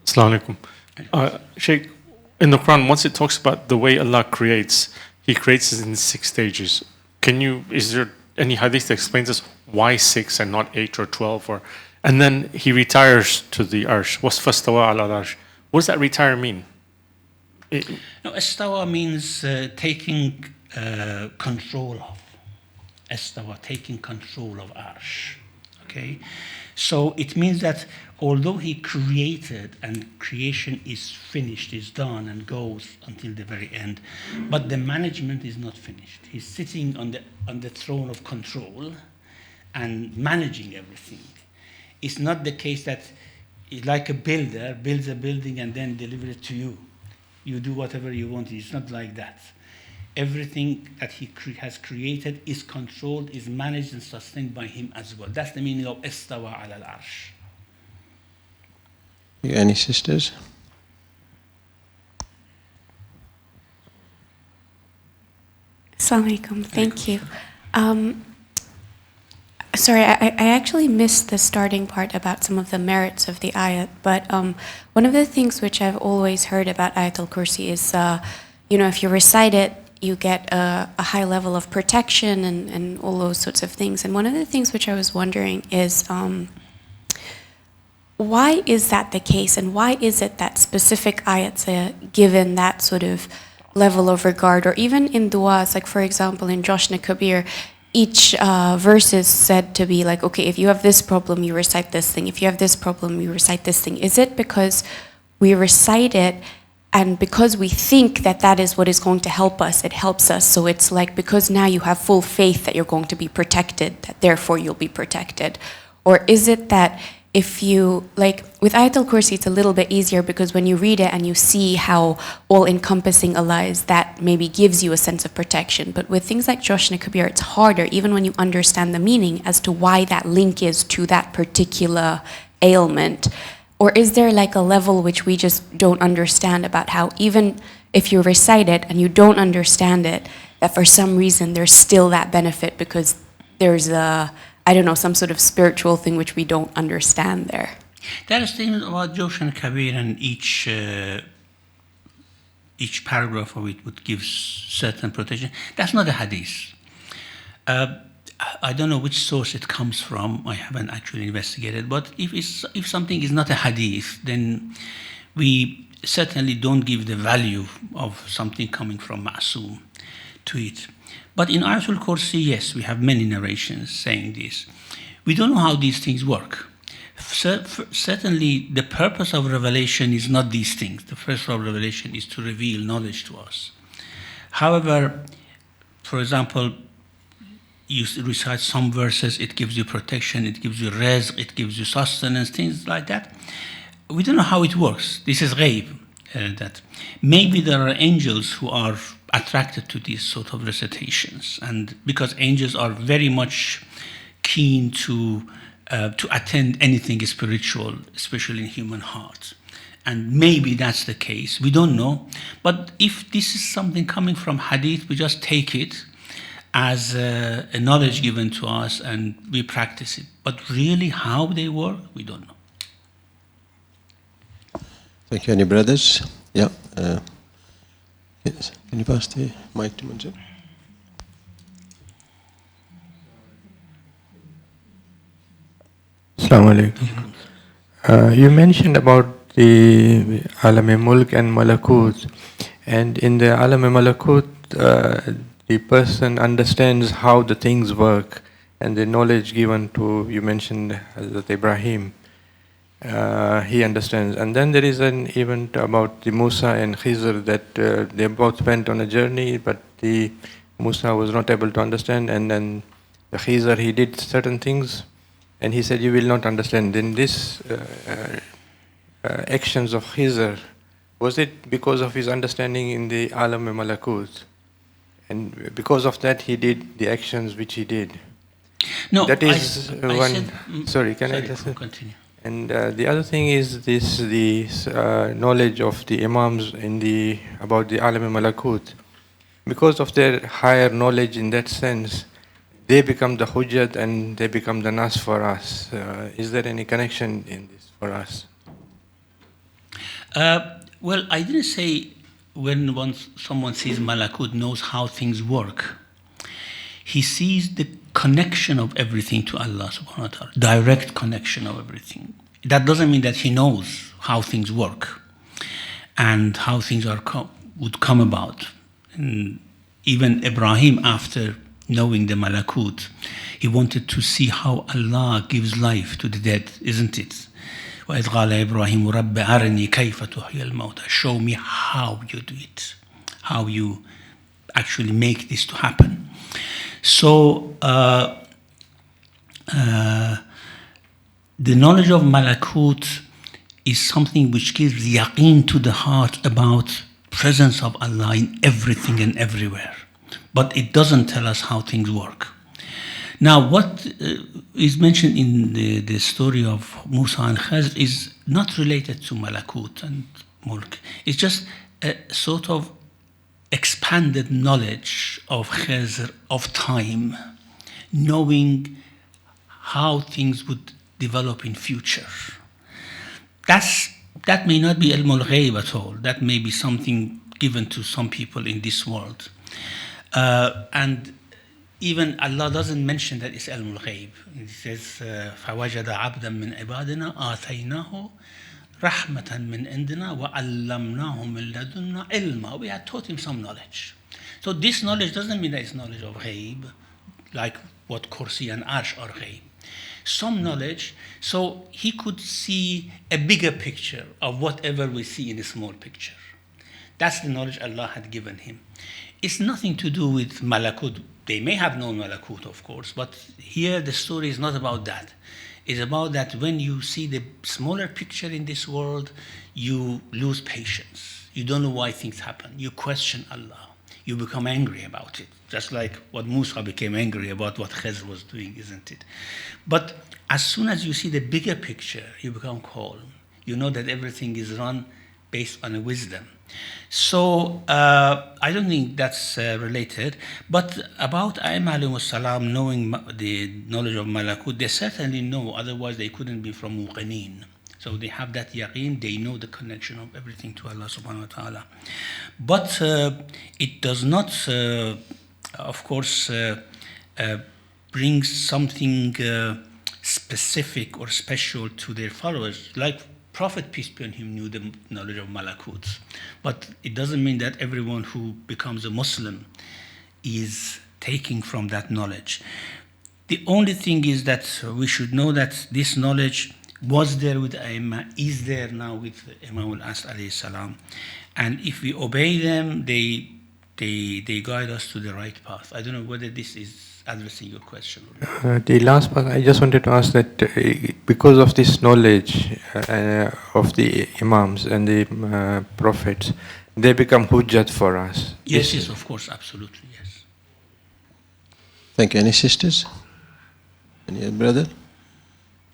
Speaker 6: Assalamu alaikum. Shaykh, in the Quran, once it talks about the way Allah creates, He creates it in 6 stages. Is there any hadith that explains us why 6 and not 8 or 12? And then He retires to the arsh. وَاسْفَاسْتَوَى عَلَى الْعَرْشِ. What does that retire mean?
Speaker 1: No, istawa means taking control of. Istawa, taking control of arsh. Okay? So it means that although He created and creation is finished, is done and goes until the very end, but the management is not finished. He's sitting on the throne of control and managing everything. It's not the case that like a builder builds a building and then delivers it to you. You do whatever you want. It's not like that. Everything that He has created is controlled, is managed and sustained by Him as well. That's the meaning of istawa ala al-arsh.
Speaker 2: Any sisters?
Speaker 7: Assalamu alaikum. Thank you. Sorry, I actually missed the starting part about some of the merits of the ayat, but one of the things which I've always heard about Ayatul Kursi is, if you recite it, you get a high level of protection and all those sorts of things. And one of the things which I was wondering is, why is that the case, and why is it that specific ayats are given that sort of level of regard, or even in du'as, like for example in Joshna Kabir, each verse is said to be like, okay, if you have this problem, you recite this thing. If you have this problem, you recite this thing. Is it because we recite it and because we think that that is what is going to help us, it helps us? So it's like because now you have full faith that you're going to be protected, that therefore you'll be protected? Or is it that if you, like with Ayatul Kursi, it's a little bit easier because when you read it and you see how all-encompassing Allah is, that maybe gives you a sense of protection. But with things like Joshna Kabir, it's harder, even when you understand the meaning, as to why that link is to that particular ailment. Or is there like a level which we just don't understand about how even if you recite it and you don't understand it, that for some reason there's still that benefit because there's some sort of spiritual thing which we don't understand there.
Speaker 1: There are statements about Joshna Kabir, and each paragraph of it would give certain protection. That's not a hadith. I don't know which source it comes from. I haven't actually investigated. But if something is not a hadith, then we certainly don't give the value of something coming from Ma'soom. to it. But in Ayatul Kursi, yes, we have many narrations saying this. We don't know how these things work. Certainly, the purpose of revelation is not these things. The purpose of revelation is to reveal knowledge to us. However, for example, you recite some verses, it gives you protection, it gives you rizq, it gives you sustenance, things like that. We don't know how it works. This is ghaib. That maybe there are angels who are attracted to these sort of recitations, and because angels are very much keen to attend anything spiritual, especially in human heart. And maybe that's the case. We don't know. But if this is something coming from hadith, we just take it as a knowledge given to us and we practice it. But really how they work, we don't know.
Speaker 2: Thank you. Any brothers? Yeah. Yes. Can you pass the mic to Manjur?
Speaker 8: Assalamu alaikum. You mentioned about the Alam-e-Mulk and Malakut, and in the Alam-e-Malakut, the person understands how the things work, and the knowledge given to, you mentioned Hazrat Ibrahim, he understands. And then there is an event about the Musa and Khizr that they both went on a journey, but the Musa was not able to understand, and then the Khizr, he did certain things, and he said, you will not understand. Then this actions of Khizr, was it because of his understanding in the Alam-e-Malakut? And because of that, he did the actions which he did.
Speaker 1: No,
Speaker 8: that is
Speaker 1: I
Speaker 8: one.
Speaker 1: said,
Speaker 8: sorry, can
Speaker 1: sorry,
Speaker 8: I just
Speaker 1: continue?
Speaker 8: And the other thing is this: the knowledge of the Imams in about the Alam-e-Malakut. Because of their higher knowledge in that sense, they become the hujjat and they become the nas for us. Is there any connection in this for us?
Speaker 1: Well, I didn't say when someone sees Malakut, knows how things work. He sees the connection of everything to Allah subhanahu wa ta'ala, direct connection of everything. That doesn't mean that he knows how things work and how things would come about. And even Ibrahim, after knowing the Malakut, he wanted to see how Allah gives life to the dead, isn't it? وَإِذْ قَالَ إِبْرَاهِيمُ رَبِّ أَرِنِي كَيْفَ تُحْيِي الْمَوْتَى. Show me how you do it, how you actually make this to happen. So the knowledge of Malakut is something which gives yaqeen to the heart about presence of Allah in everything and everywhere. But it doesn't tell us how things work. Now, what is mentioned in the story of Musa and Khizr is not related to Malakut and Mulk. It's just a sort of expanded knowledge of Khizr, of time, knowing how things would develop in future. That may not be ilm al-ghayb at all. That may be something given to some people in this world. And even Allah doesn't mention that it's ilm al-ghayb. He says, فَوَجَدَ عَبْدًا مِّنْ عِبَادِنَا آتَيْنَاهُ رَحْمَةً مِّنْ عِنْدِنَا وَعَلَّمْنَاهُ مِنْ لَدُنَّا عِلْمًا. We had taught him some knowledge. So this knowledge doesn't mean that it's knowledge of ghayb, like what Kursi and Arsh are ghayb. Some knowledge, so he could see a bigger picture of whatever we see in a small picture. That's the knowledge Allah had given him. It's nothing to do with Malakut. They may have known Malakut, of course, but here the story is not about that. It's about that when you see the smaller picture in this world, you lose patience. You don't know why things happen. You question Allah. You become angry about it, just like what Musa became angry about what Khizr was doing, isn't it? But as soon as you see the bigger picture, you become calm. You know that everything is run based on a wisdom. So I don't think that's related. But about A'imma alayhimus salam knowing the knowledge of Malakut, they certainly know, otherwise they couldn't be from muqinin. So they have that yaqeen, they know the connection of everything to Allah subhanahu wa ta'ala. But it does not, of course, bring something specific or special to their followers. Like Prophet, peace be on him, knew the knowledge of Malakut. But it doesn't mean that everyone who becomes a Muslim is taking from that knowledge. The only thing is that we should know that this knowledge was there with Aimma, is there now with Imam al-Asr alayhi salam. And if we obey them, they guide us to the right path. I don't know whether this is addressing your question.
Speaker 8: The last part, I just wanted to ask that because of this knowledge of the Imams and the Prophets, they become hujjat for us.
Speaker 1: Yes, yes, of course, absolutely, yes.
Speaker 2: Thank you. Any sisters? Any brother?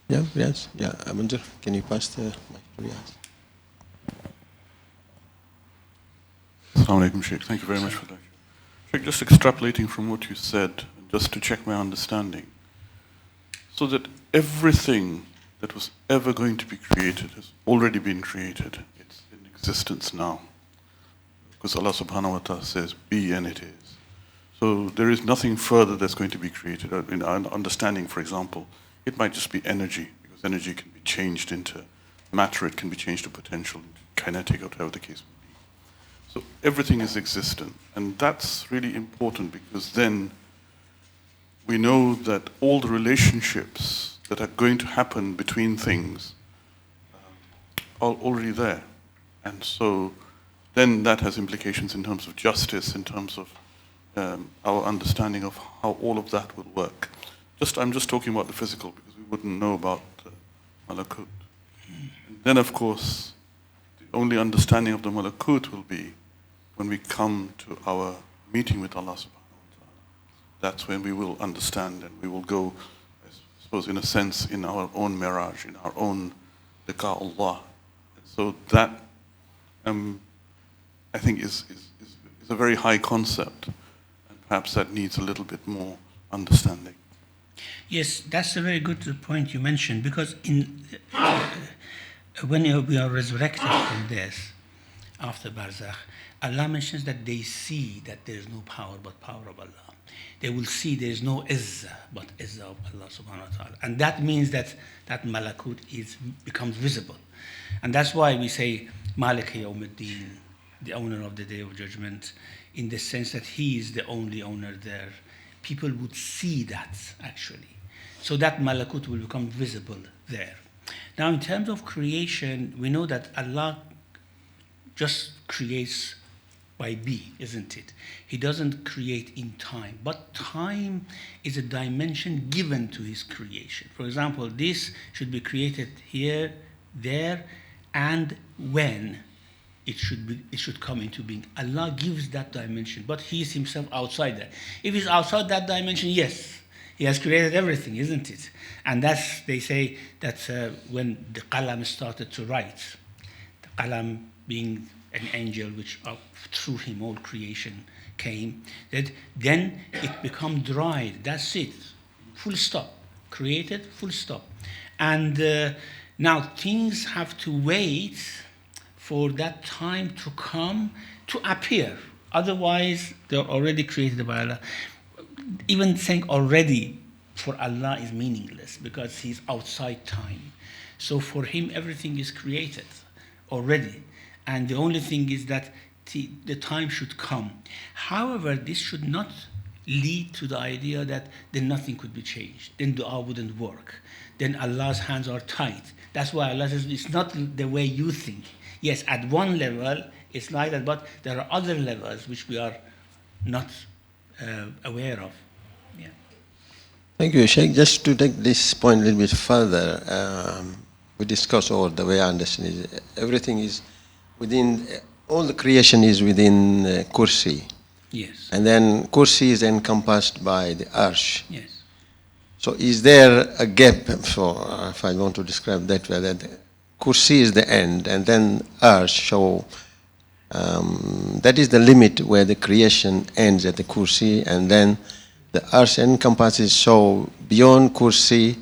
Speaker 2: Yeah, yes. Yeah, Amanjur, can you pass the mic to Riyaz?
Speaker 9: Assalamu alaikum, Shaykh. Thank you very much for that. Shaykh, just extrapolating from what you said, just to check my understanding, so that everything that was ever going to be created has already been created. It's in existence now. Because Allah subhanahu wa ta'ala says, be and it is. So there is nothing further that's going to be created. In our understanding, for example, it might just be energy, because energy can be changed into matter, it can be changed to potential, kinetic, or whatever the case may be. So everything is existent. And that's really important, because then we know that all the relationships that are going to happen between things are already there. And so then that has implications in terms of justice, in terms of our understanding of how all of that will work. I'm just talking about the physical, because we wouldn't know about Malakut. And then, of course, the only understanding of the Malakut will be when we come to our meeting with Allah subhanahu wa ta'ala. That's when we will understand, and we will go, I suppose, in a sense, in our own mirage, in our own liqa Allah. So that, I think, is a very high concept, and perhaps that needs a little bit more understanding.
Speaker 1: Yes, that's a very good point you mentioned, because when we are resurrected from death, after Barzakh, Allah mentions that they see that there is no power but power of Allah. They will see there is no izzah but izzah of Allah subhanahu wa ta'ala. And that means that malakut becomes visible. And that's why we say Malik Yawmuddin, the owner of the Day of Judgment, in the sense that he is the only owner there. People would see that, actually. So that malakut will become visible there. Now, in terms of creation, we know that Allah just creates by be, isn't it? He doesn't create in time. But time is a dimension given to his creation. For example, this should be created here, there, and when it should come into being. Allah gives that dimension, but he is himself outside that. If he's outside that dimension, yes, he has created everything, isn't it? And that's, they say that when the qalam started to write, the qalam being an angel which through him all creation came, that then it become dried. That's it. Full stop. Created, full stop. And now things have to wait for that time to come to appear. Otherwise, they're already created by Allah. Even saying already for Allah is meaningless, because he's outside time. So for him, everything is created already. And the only thing is that the time should come. However, this should not lead to the idea that then nothing could be changed. Then dua wouldn't work. Then Allah's hands are tight. That's why Allah says it's not the way you think. Yes, at one level it's like that, but there are other levels which we are not aware of. Yeah.
Speaker 2: Thank you, Sheikh. Just to take this point a little bit further, we discussed all the way I understand it. Everything is within, all the creation is within Kursi.
Speaker 1: Yes.
Speaker 2: And then Kursi is encompassed by the Arsh.
Speaker 1: Yes.
Speaker 2: So is there a gap, for, if I want to describe that way, that Kursi is the end, and then Arsh, so that is the limit where the creation ends at the Kursi, and then the Arsh encompasses, so beyond Kursi,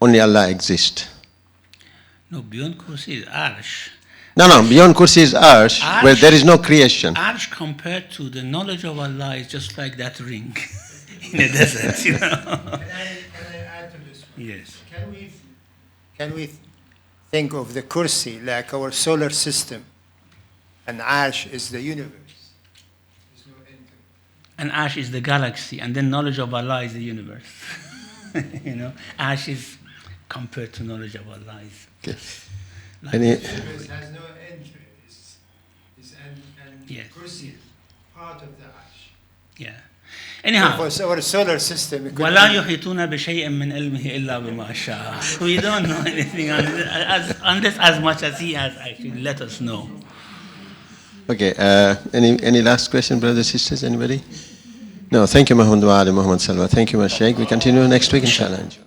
Speaker 2: only Allah exists.
Speaker 1: No, beyond Kursi is Arsh.
Speaker 2: No, beyond Kursi is Arsh, where there is no creation.
Speaker 1: Arsh compared to the knowledge of Allah is just like that ring in a desert, you know.
Speaker 5: Can I add to this one?
Speaker 1: Yes.
Speaker 5: Can we think of the Kursi like our solar system, and Arsh is the universe? There's no end
Speaker 1: and ash is the galaxy, and then knowledge of Allah is the universe. You know, ash is compared to knowledge of Allah is just like
Speaker 2: Any,
Speaker 3: Universe has no entries. And
Speaker 1: Yes.
Speaker 3: kursi is part of the ash.
Speaker 1: yeah. Anyhow,
Speaker 5: For our solar system, it could
Speaker 1: وَلَا
Speaker 5: be-
Speaker 1: يُحِيطُونَ بِشَيْءٍ مِّنْ عِلْمِهِ إِلَّا بِمَا شَاءَ. We don't know anything unless as much as he has actually let us know.
Speaker 2: okay, any last question, brothers, sisters, anybody? No, thank you, Muhammad wa ali Muhammad Salwa. Thank you, Sheikh. We continue next week, inshallah.